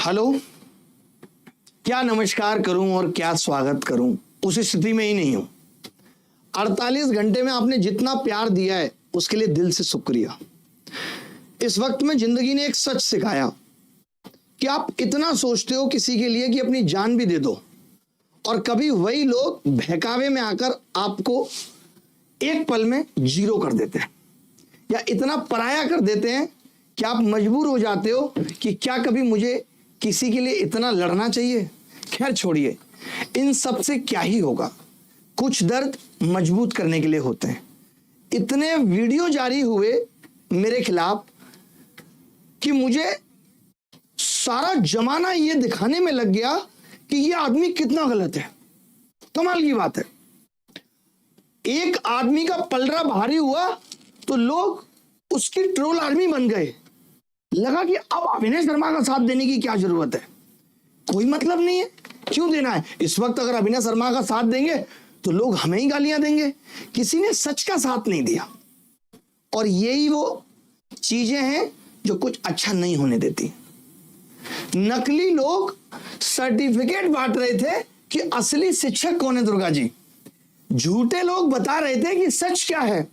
Hello, क्या नमस्कार करूं और क्या स्वागत करूं, उस स्थिति में ही नहीं हूं। 48 घंटे में आपने जितना प्यार दिया है उसके लिए दिल से शुक्रिया। इस वक्त में जिंदगी ने एक सच सिखाया कि आप इतना सोचते हो किसी के लिए कि अपनी जान भी दे दो, और कभी वही लोग बहकावे में आकर आपको एक पल में जीरो कर देते हैं या इतना पराया कर देते हैं कि आप मजबूर हो जाते हो कि क्या कभी मुझे किसी के लिए इतना लड़ना चाहिए। खैर छोड़िए, इन सब से क्या ही होगा। कुछ दर्द मजबूत करने के लिए होते हैं। इतने वीडियो जारी हुए मेरे खिलाफ कि मुझे सारा जमाना ये दिखाने में लग गया कि ये आदमी कितना गलत है। कमाल की बात है, एक आदमी का पलड़ा भारी हुआ तो लोग उसकी ट्रोल आर्मी बन गए। लगा कि अब अभिनय शर्मा का साथ देने की क्या जरूरत है, कोई मतलब नहीं है, क्यों देना है। इस वक्त अगर अभिनय शर्मा का साथ देंगे तो लोग हमें ही गालियां देंगे। किसी ने सच का साथ नहीं दिया, और यही वो चीजें हैं जो कुछ अच्छा नहीं होने देती। नकली लोग सर्टिफिकेट बांट रहे थे कि असली शिक्षक कौन है दुर्गा जी। झूठे लोग बता रहे थे कि सच क्या है।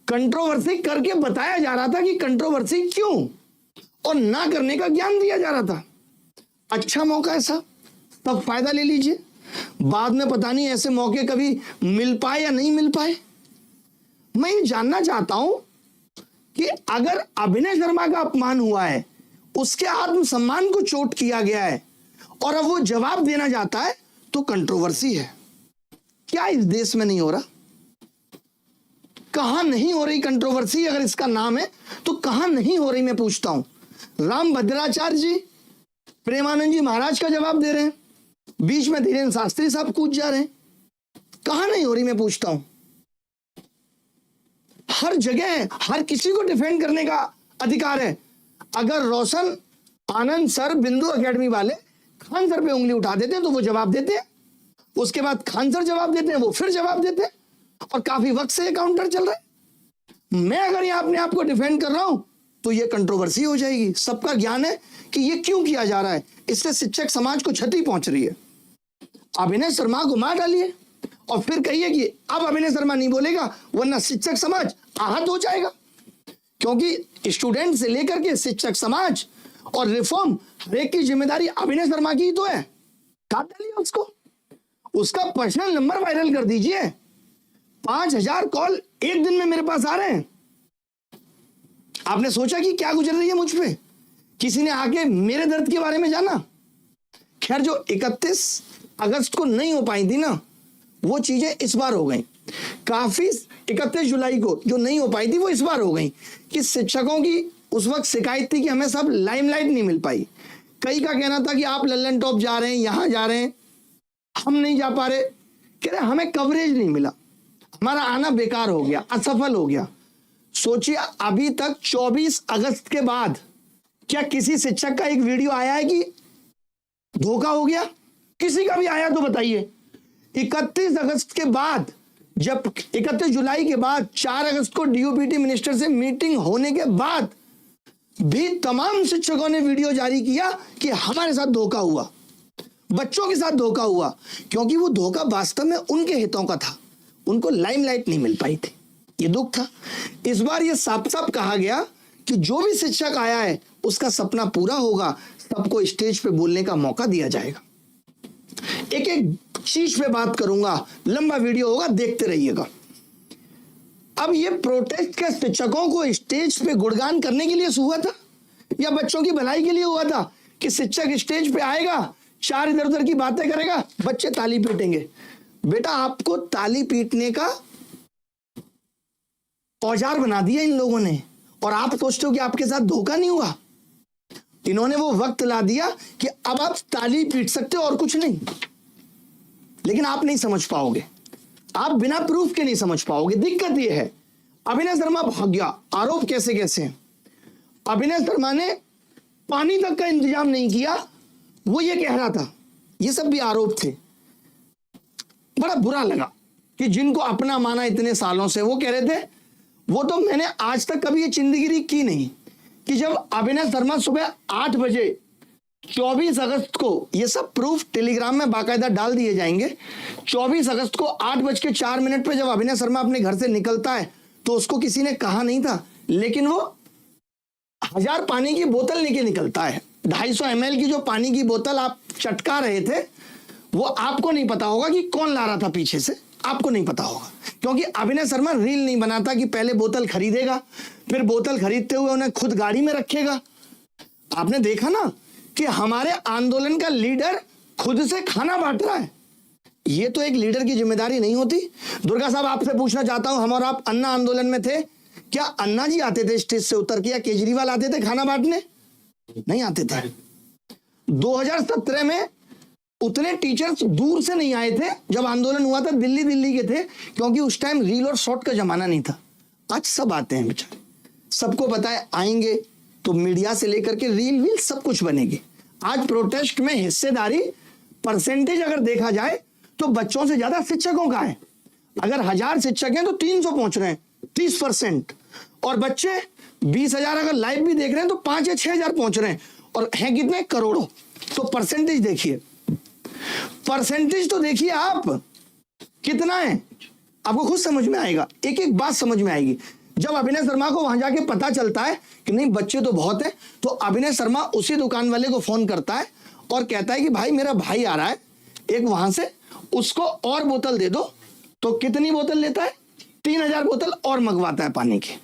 कंट्रोवर्सी करके बताया जा रहा था कि कंट्रोवर्सी क्यों, और ना करने का ज्ञान दिया जा रहा था। अच्छा मौका है साहब, तब फायदा ले लीजिए। बाद में पता नहीं ऐसे मौके कभी मिल पाए या नहीं मिल पाए। मैं ये जानना चाहता हूं कि अगर अभिनय शर्मा का अपमान हुआ है, उसके आत्मसम्मान को चोट किया गया है, और अब वो जवाब देना चाहता है, तो कंट्रोवर्सी है। क्या इस देश में नहीं हो रहा? कहां नहीं हो रही कंट्रोवर्सी? अगर इसका नाम है तो कहां नहीं हो रही, मैं पूछता हूं। राम भद्राचार्य जी प्रेमानंद जी महाराज का जवाब दे रहे हैं, बीच में धीरेन्द्र शास्त्री साहब कूद जा रहे हैं। कहां नहीं हो रही, मैं पूछता हूं। हर जगह हर किसी को डिफेंड करने का अधिकार है। अगर रोशन आनंद सर बिंदु एकेडमी वाले खान सर पे उंगली उठा देते हैं तो वो जवाब देते हैं, उसके बाद खान सर जवाब देते हैं, वो फिर जवाब देते हैं, और काफी वक्त से ये काउंटर चल रहा है। मैं अगर ये अपने आप को डिफेंड कर रहा हूं तो ये कंट्रोवर्सी हो जाएगी। सबका ज्ञान है कि ये क्यों किया जा रहा है, इससे शिक्षक समाज को क्षति पहुंच रही है। अभिनय शर्मा को मार डालिए और फिर कहिए कि अब अभिनय शर्मा नहीं बोलेगा वरना शिक्षक समाज आहत हो जाएगा, क्योंकि स्टूडेंट से लेकर के शिक्षक समाज और रिफॉर्म हर एक की जिम्मेदारी अभिनय शर्मा की ही तो है। काट डालिए उसको, उसका पर्सनल नंबर वायरल कर दीजिए। 5000 कॉल एक दिन में मेरे पास आ रहे हैं। आपने सोचा कि क्या गुजर रही है मुझ पे? किसी ने आके मेरे दर्द के बारे में जाना? खैर, जो 31 अगस्त को नहीं हो पाई थी ना, वो चीजें इस बार हो गई। काफी 31 जुलाई को जो नहीं हो पाई थी वो इस बार हो गई कि शिक्षकों की उस वक्त शिकायत थी कि हमें सब लाइमलाइट नहीं मिल पाई। कई का कहना था कि आप लल्लन टॉप जा रहे हैं, यहां जा रहे हैं, हम नहीं जा पा रहे। कह रहे हमें कवरेज नहीं मिला, हमारा आना बेकार हो गया, असफल हो गया। सोचिए, अभी तक 24 अगस्त के बाद क्या किसी शिक्षक का एक वीडियो आया है कि धोखा हो गया? किसी का भी आया तो बताइए। 31 अगस्त के बाद, जब 31 जुलाई के बाद 4 अगस्त को डीओपीटी मिनिस्टर से मीटिंग होने के बाद भी तमाम शिक्षकों ने वीडियो जारी किया कि हमारे साथ धोखा हुआ, बच्चों के साथ धोखा हुआ, क्योंकि वो धोखा वास्तव में उनके हितों का था। उनको लाइमलाइट नहीं मिल पाई थी, ये दुख था। इस बार ये साफ साफ कहा गया कि जो भी शिक्षक आया है उसका सपना पूरा होगा, सबको स्टेज पे बोलने का मौका दिया जाएगा। एक एक चीज पे बात करूंगा, लंबा वीडियो होगा, देखते रहिएगा। अब ये प्रोटेस्ट के शिक्षकों को स्टेज पे गुणगान करने के लिए हुआ था या बच्चों की भलाई के लिए हुआ था कि शिक्षक स्टेज पे आएगा, 4 इधर उधर की बातें करेगा, बच्चे ताली पीटेंगे? बेटा, आपको ताली पीटने का औजार बना दिया इन लोगों ने, और आप सोचते हो कि आपके साथ धोखा नहीं हुआ। इन्होंने वो वक्त ला दिया कि अब आप ताली पीट सकते हो और कुछ नहीं, लेकिन आप नहीं समझ पाओगे, आप बिना प्रूफ के नहीं समझ पाओगे। दिक्कत यह है, अभिनय शर्मा भाग गया, आरोप कैसे कैसे हैं। अभिनय शर्मा ने पानी तक का इंतजाम नहीं किया, वो ये कह रहा था, ये सब भी आरोप थे। बड़ा बुरा लगा कि जिनको अपना माना इतने सालों से, वो कह रहे थे, वो तो मैंने आज तक कभी ये चिंदगिरी की नहीं कि जब अभिनय शर्मा सुबह 8 बजे 24 अगस्त को ये सब प्रूफ टेलीग्राम में बाकायदा डाल दिए जाएंगे। 24 अगस्त को 8:04 पे जब अभिनय शर्मा अपने घर से निकलता है तो उसको किसी ने कहा नहीं था, लेकिन वो 1000 पानी की बोतल लेके निकलता है। 250 ml की जो पानी की बोतल आप चटका रहे थे वो आपको नहीं पता होगा कि कौन ला रहा था पीछे से, आपको नहीं पता होगा, क्योंकि अभिनय शर्मा रील नहीं बनाता कि पहले बोतल खरीदेगा, फिर बोतल खरीदते हुए उन्हें खुद गाड़ी में रखेगा। आपने देखा ना कि हमारे आंदोलन का लीडर खुद से खाना बांट रहा है। ये तो एक लीडर की जिम्मेदारी नहीं होती। दुर्गा साहब, आपसे पूछना चाहता हूं, हम और आप अन्ना आंदोलन में थे, क्या अन्ना जी आते थे स्टेज से उतर के, या केजरीवाल आते थे खाना बांटने? नहीं आते थे। 2017 में उतने टीचर्स दूर से नहीं आए थे जब आंदोलन हुआ था, दिल्ली के थे, क्योंकि उस टाइम रील और शॉर्ट का जमाना नहीं था। आज सब आते हैं बेचारे, सबको पता है आएंगे तो मीडिया से लेकर के रील वील सब कुछ बनेगी। आज प्रोटेस्ट में हिस्सेदारी परसेंटेज अगर देखा जाए तो बच्चों से ज्यादा शिक्षकों का है। अगर 1000 शिक्षक हैं तो 300 पहुंच रहे हैं, 30%, और बच्चे 20,000 अगर लाइव भी देख रहे हैं तो 5 या 6,000 पहुंच रहे हैं, और हैं कितने? करोड़ों। तो परसेंटेज देखिए, परसेंटेज तो देखिए आप कितना है, आपको खुद समझ में आएगा, एक एक बात समझ में आएगी। जब अभिनय शर्मा को वहां जाके पता चलता है कि नहीं बच्चे तो बहुत हैं, तो अभिनय शर्मा उसी दुकान वाले को फोन करता है और कहता है कि भाई मेरा भाई आ रहा है एक वहां से, उसको और बोतल दे दो। तो कितनी बोतल लेता है? 3000 बोतल और मंगवाता है पानी की।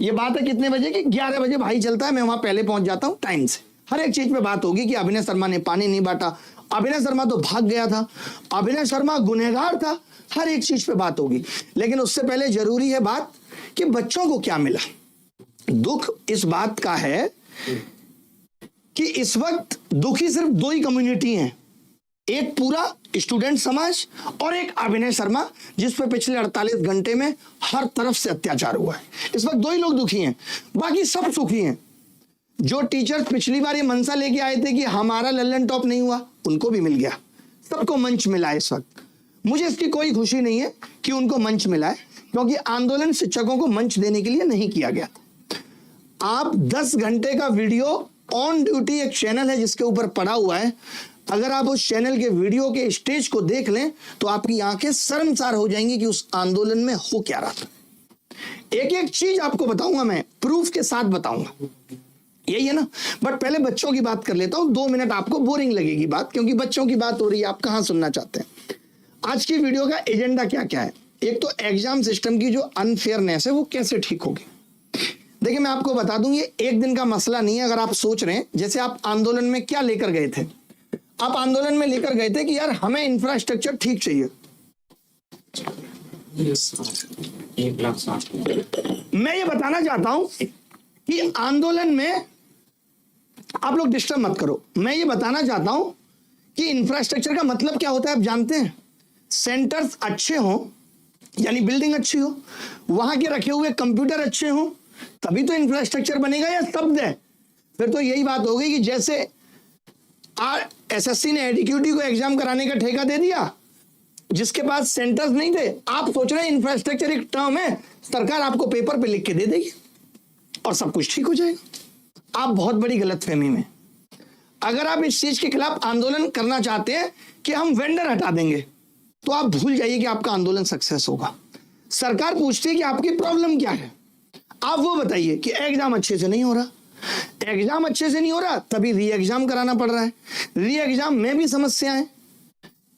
ये बात है कितने बजे की? 11 बजे भाई चलता है, मैं वहां पहले पहुंच जाता हूं टाइम से। हर एक चीज पे बात होगी कि अभिनय शर्मा ने पानी नहीं बांटा, अभिनय शर्मा तो भाग गया था, अभिनय शर्मा गुनहगार था, हर एक चीज पे बात होगी। लेकिन उससे पहले जरूरी है बात कि बच्चों को क्या मिला। दुख इस बात का है कि इस वक्त दुखी सिर्फ 2 ही कम्युनिटी हैं, एक पूरा स्टूडेंट समाज और एक अभिनय शर्मा, जिस पे पिछले 48 घंटे में हर तरफ से अत्याचार हुआ है। इस वक्त 2 ही लोग दुखी हैं, बाकी सब सुखी हैं। जो टीचर्स पिछली बार ये मनसा लेके आए थे कि हमारा लल्लन टॉप नहीं हुआ, उनको भी मिल गया, सबको मंच मिला है। इस वक्त मुझे इसकी कोई खुशी नहीं है कि उनको मंच मिला है, क्योंकि आंदोलन शिक्षकों को मंच देने के लिए नहीं किया गया। आप 10 घंटे का वीडियो ऑन ड्यूटी, एक चैनल है जिसके ऊपर पड़ा हुआ है, अगर आप उस चैनल के वीडियो के स्टेज को देख लें तो आपकी आंखें शर्मसार हो जाएंगी कि उस आंदोलन में हो क्या रहा था। एक एक चीज आपको बताऊंगा, मैं प्रूफ के साथ बताऊंगा, यही है ना। बट पहले बच्चों की बात कर लेता हूं। 2 मिनट आपको बोरिंग लगेगी बात, क्योंकि बच्चों की बात हो रही है, आप कहां सुनना चाहते हैं। आज की वीडियो का एजेंडा क्या क्या है? एक तो एग्जाम सिस्टम की जो अनफेयरनेस है वो कैसे ठीक होगी। देखिए मैं आपको बता दूं, ये एक दिन का मसला नहीं है। अगर आप सोच रहे हैं, जैसे आप आंदोलन में क्या लेकर गए थे, आप आंदोलन में लेकर गए थे कि यार हमें इंफ्रास्ट्रक्चर ठीक चाहिए। मैं ये बताना चाहता हूं कि आंदोलन में आप लोग डिस्टर्ब मत करो। मैं ये बताना चाहता हूं कि इंफ्रास्ट्रक्चर का मतलब क्या होता है, आप जानते हैं? सेंटर्स अच्छे हों, यानी बिल्डिंग अच्छी हो, वहां के रखे हुए कंप्यूटर अच्छे हों, तभी तो इंफ्रास्ट्रक्चर बनेगा, या शब्द है? फिर तो यही बात हो गई कि जैसे एसएससी ने एडीक्यूटी को एग्जाम कराने का ठेका दे दिया, जिसके पास सेंटर्स नहीं थे। आप सोच रहे हैं इंफ्रास्ट्रक्चर एक टर्म है, सरकार आपको पेपर पे लिख के दे देगी और सब कुछ ठीक हो जाएगा। आप बहुत बड़ी गलतफहमी में। अगर आप इस चीज के खिलाफ आंदोलन करना चाहते हैं कि हम वेंडर हटा देंगे, तो आप भूल जाइए कि आपका आंदोलन सक्सेस होगा। सरकार पूछती है कि आपकी प्रॉब्लम क्या है, आप वो बताइए कि एग्जाम अच्छे से नहीं हो रहा। एग्जाम अच्छे से नहीं हो रहा, तभी री एग्जाम कराना पड़ रहा है। री एग्जाम में भी समस्या है।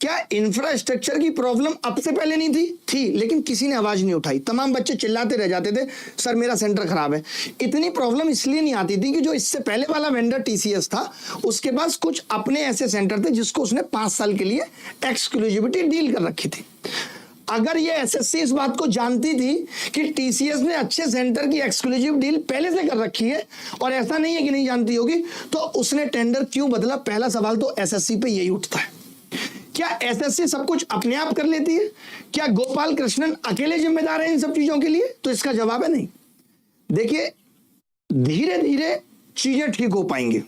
क्या इंफ्रास्ट्रक्चर की प्रॉब्लम अब से पहले नहीं थी, लेकिन किसी ने आवाज नहीं उठाई। तमाम बच्चे चिल्लाते रह जाते थे, सर मेरा सेंटर खराब है। इतनी प्रॉब्लम इसलिए नहीं आती थी कि जो इससे पहले वाला वेंडर टीसीएस था, उसके पास कुछ अपने ऐसे सेंटर थे जिसको उसने 5 साल के लिए एक्सक्लूसिविटी डील कर रखी थी। अगर ये एसएससी इस बात को जानती थी कि टीसीएस ने अच्छे सेंटर की एक्सक्लूसिव डील पहले से कर रखी है, और ऐसा नहीं है कि नहीं जानती होगी, तो उसने टेंडर क्यों बदला? पहला सवाल तो एसएससी पे यही उठता है। क्या एसएससी सब कुछ अपने आप कर लेती है? क्या गोपाल कृष्णन अकेले जिम्मेदार है इन सब चीजों के लिए? तो इसका जवाब है नहीं। देखिए धीरे धीरे चीजें ठीक हो पाएंगी।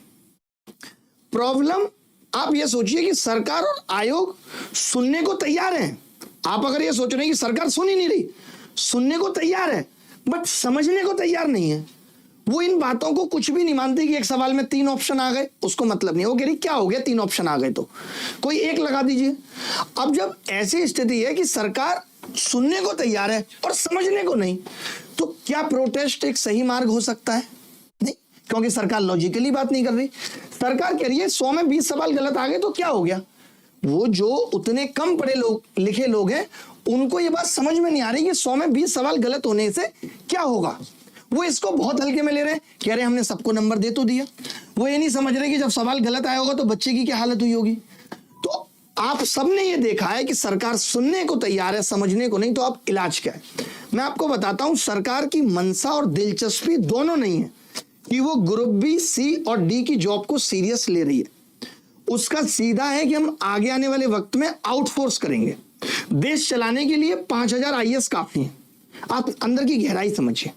प्रॉब्लम आप ये सोचिए कि सरकार और आयोग सुनने को तैयार हैं। आप अगर ये सोच रहे हैं कि सरकार सुन ही नहीं रही, सुनने को तैयार है बट समझने को तैयार नहीं है। वो इन बातों को कुछ भी नहीं मानती कि एक सवाल में 3 ऑप्शन आ गए, उसको मतलब नहीं। वो कह रही क्या हो गया 3 ऑप्शन आ गए तो कोई एक लगा दीजिए। अब जब ऐसी स्थिति है कि सरकार सुनने को तैयार है और समझने को नहीं, तो क्या प्रोटेस्ट एक सही मार्ग हो सकता है? नहीं, क्योंकि सरकार लॉजिकली बात नहीं कर रही। सरकार कह रही है 100 में 20 सवाल गलत आ गए तो क्या हो गया। वो जो उतने कम पढ़े लिखे लोग हैं उनको ये बात समझ में नहीं आ रही कि 100 में 20 सवाल गलत होने से क्या होगा। वो इसको बहुत हल्के में ले रहे हैं, कह रहे हैं हमने सबको नंबर दे तो दिया। वो ये नहीं समझ रहे कि जब सवाल गलत आया होगा तो बच्चे की क्या हालत हुई होगी। तो आप सबने ये देखा है कि सरकार सुनने को तैयार है, समझने को नहीं। तो अब इलाज क्या है मैं आपको बताता हूं। सरकार की मंशा और दिलचस्पी दोनों नहीं है कि वो ग्रुप बी, सी और डी की जॉब को सीरियस ले रही है। उसका सीधा है कि हम आगे आने वाले वक्त में आउटफोर्स करेंगे। देश चलाने के लिए 5000 आईएएस काफी है। आप अंदर की गहराई समझिए।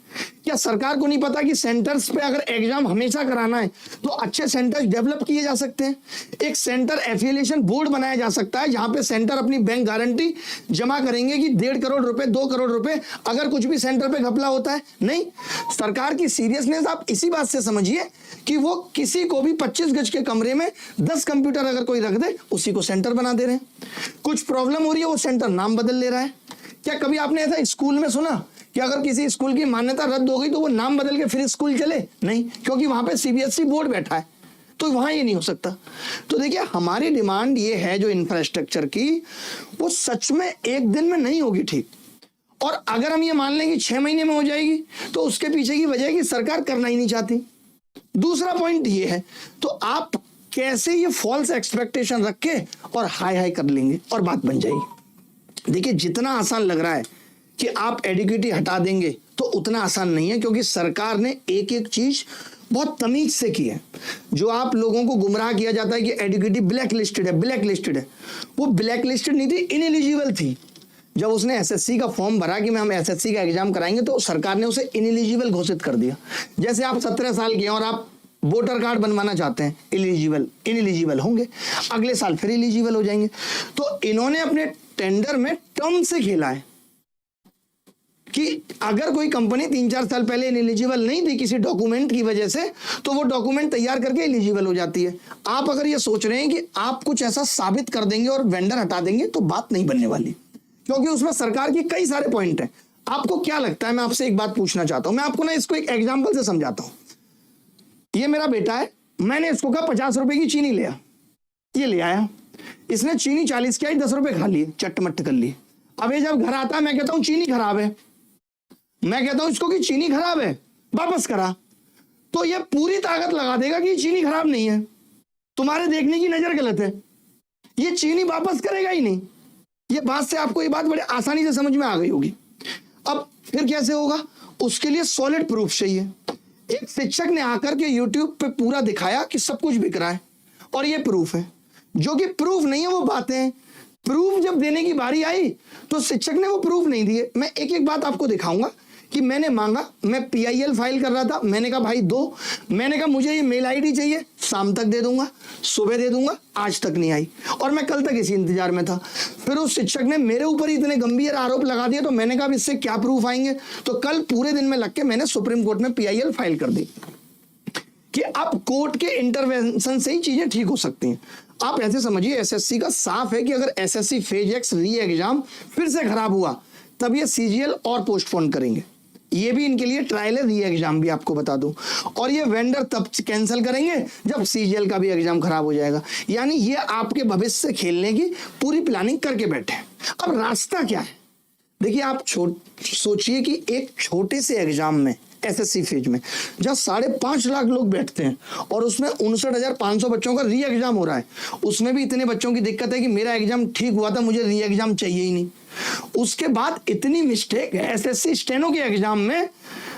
क्या सरकार को नहीं पता कि सेंटर्स पे अगर एग्जाम हमेशा कराना है तो अच्छे सेंटर्स डेवलप किए जा सकते हैं। एक सेंटर एफिलिएशन बोर्ड बनाया जा सकता है जहां पे सेंटर अपनी बैंक गारंटी जमा करेंगे कि 1.5 करोड़ रुपए 2 करोड़ रुपए अगर कुछ भी सेंटर पे घपला होता है। नहीं, सरकार की सीरियसनेस आप इसी बात से समझिए कि वो किसी को भी 25 गज के कमरे में 10 कंप्यूटर अगर कोई रख दे उसी को सेंटर बना दे रहे हैं। कुछ प्रॉब्लम हो रही है वो सेंटर नाम बदल ले रहा है। क्या कभी आपने ऐसा स्कूल में सुना कि अगर किसी स्कूल की मान्यता रद्द हो गई तो वो नाम बदल के फिर स्कूल चले? नहीं, क्योंकि वहां पे सीबीएसई बोर्ड बैठा है, तो वहां ये नहीं हो सकता। तो देखिए हमारी डिमांड ये है जो इंफ्रास्ट्रक्चर की, वो सच में एक दिन में नहीं होगी ठीक। और अगर हम ये मान लें कि 6 महीने में हो जाएगी तो उसके पीछे की वजह है कि सरकार करना ही नहीं चाहती। दूसरा पॉइंट ये है, तो आप कैसे ये फॉल्स एक्सपेक्टेशन रख के और हाई हाई कर लेंगे और बात बन जाएगी। देखिए जितना आसान लग रहा है कि आप एडिक्विटी हटा देंगे तो उतना आसान नहीं है, क्योंकि सरकार ने एक एक चीज बहुत तमीज से की है। जो आप लोगों को गुमराह किया जाता है कि एडिक्विटी ब्लैक लिस्टेड है, ब्लैक लिस्टेड है, वो ब्लैक लिस्टेड नहीं थी, इनएलिजिबल थी। जब उसने एसएससी का फॉर्म भरा कि मैं हम एसएससी का एग्जाम कराएंगे तो सरकार ने उसे इनएलिजिबल घोषित कर दिया। जैसे आप 17 साल के हैं और आप वोटर कार्ड बनवाना चाहते हैं, इनएलिजिबल होंगे, अगले साल फिर एलिजिबल हो जाएंगे। तो इन्होंने अपने टेंडर में टर्म से खेला है कि अगर कोई कंपनी 3-4 साल पहले इनएलिजिबल नहीं थी किसी डॉक्यूमेंट की वजह से, तो वो डॉक्यूमेंट तैयार करके एलिजिबल हो जाती है। आप अगर ये सोच रहे हैं कि आप कुछ ऐसा साबित कर देंगे और वेंडर हटा देंगे तो बात नहीं बनने वाली, क्योंकि उसमें सरकार की कई सारे पॉइंट हैं। आपको क्या लगता है, मैं आपसे एक बात पूछना चाहता हूं, मैं आपको ना इसको एक एग्जाम्पल से समझाता हूं। ये मेरा बेटा है, मैंने इसको कहा 50 रुपए की चीनी ले आ, ये ले आया, इसने चीनी 40 की आई, 10 रुपए खा लिए, चटमट कर लिए। अब ये जब घर आता है मैं कहता हूं चीनी खराब है, मैं कहता हूं इसको कि चीनी खराब है, वापस करा, तो ये पूरी ताकत लगा देगा कि चीनी खराब नहीं है, तुम्हारे देखने की नजर गलत है, ये चीनी वापस करेगा ही नहीं। ये बात से आपको ये बात बड़े आसानी से समझ में आ गई होगी। अब फिर कैसे होगा, उसके लिए सॉलिड प्रूफ चाहिए। एक शिक्षक ने आकर के YouTube पे पूरा दिखाया कि सब कुछ बिक रहा है और ये प्रूफ है, जो कि प्रूफ नहीं है वो बातें हैं। प्रूफ जब देने की बारी आई तो शिक्षक ने वो प्रूफ नहीं दिए। मैं एक एक बात आपको दिखाऊंगा कि मैंने मांगा, मैं PIL फाइल कर रहा था, मैंने कहा भाई दो, मैंने कहा मुझे ये मेल ID चाहिए, शाम तक दे दूंगा, सुबह दे दूंगा, आज तक नहीं आई और मैं कल तक इसी इंतजार में था। फिर उस शिक्षक ने मेरे ऊपर इतने गंभीर आरोप लगा दिए तो मैंने कहा इससे क्या प्रूफ आएंगे, तो कल पूरे दिन में लग के मैंने सुप्रीम कोर्ट में PIL फाइल कर दी कि अब कोर्ट के इंटरवेंशन से ही चीजें ठीक हो सकती हैं। आप ऐसे समझिए SSC का साफ है कि अगर SSC फेज एक्स री एग्जाम फिर से खराब हुआ तब ये CGL और पोस्टपोन करेंगे। ये भी इनके लिए ट्रायल है, री एग्जाम भी आपको बता दूं, और ये वेंडर तब कैंसिल करेंगे जब CGL का भी एग्जाम खराब हो जाएगा। यानी ये आपके भविष्य से खेलने की पूरी प्लानिंग करके बैठे हैं। अब रास्ता क्या है, देखिए आप सोचिए कि एक छोटे से एग्जाम में SSC फेज में जहां 5.5 लाख लोग बैठते हैं और उसमें 59,500 बच्चों का री एग्जाम हो रहा है, उसमें भी इतने बच्चों की दिक्कत है कि मेरा एग्जाम ठीक हुआ था, मुझे री एग्जाम चाहिए ही नहीं। उसके बाद इतनी मिस्टेक SSC स्टेनो के एग्जाम में,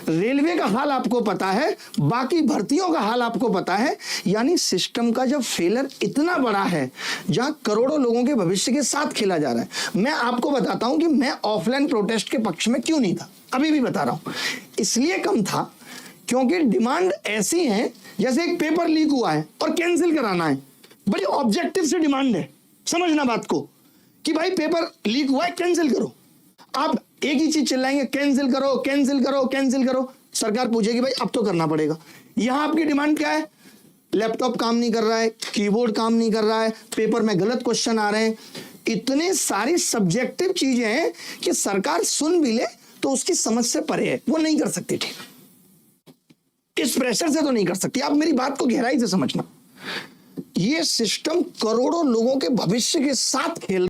रेलवे का हाल आपको पता है, बाकी भर्तियों का हाल आपको पता है। यानी सिस्टम का जब फेलर इतना बड़ा है जहां करोड़ों लोगों के भविष्य के साथ खेला जा रहा है। मैं आपको बताता हूं कि मैं ऑफलाइन प्रोटेस्ट के पक्ष में क्यों नहीं था, अभी भी बता रहा हूं। इसलिए कम था क्योंकि डिमांड ऐसी है जैसे एक पेपर लीक हुआ है और कैंसिल कराना है, बड़ी ऑब्जेक्टिव से डिमांड है, समझना बात को, कि भाई पेपर लीक हुआ है कैंसिल करो। आप एक ही चीज चिल्लाएंगे, कैंसिल करो कैंसिल करो कैंसिल करो, सरकार पूछेगी भाई अब तो करना पड़ेगा। यहां आपकी डिमांड क्या है? लैपटॉप काम नहीं कर रहा है, कीबोर्ड काम नहीं कर रहा है, पेपर में गलत क्वेश्चन आ रहे हैं। इतने सारी सब्जेक्टिव चीजें हैं कि सरकार सुन भी ले तो उसकी समझ से परे है, वो नहीं कर सकती। ठीक, इस प्रेशर से तो नहीं कर सकती। आप मेरी बात को गहराई से समझना, ये सिस्टम करोड़ों लोगों के भविष्य के साथ खेल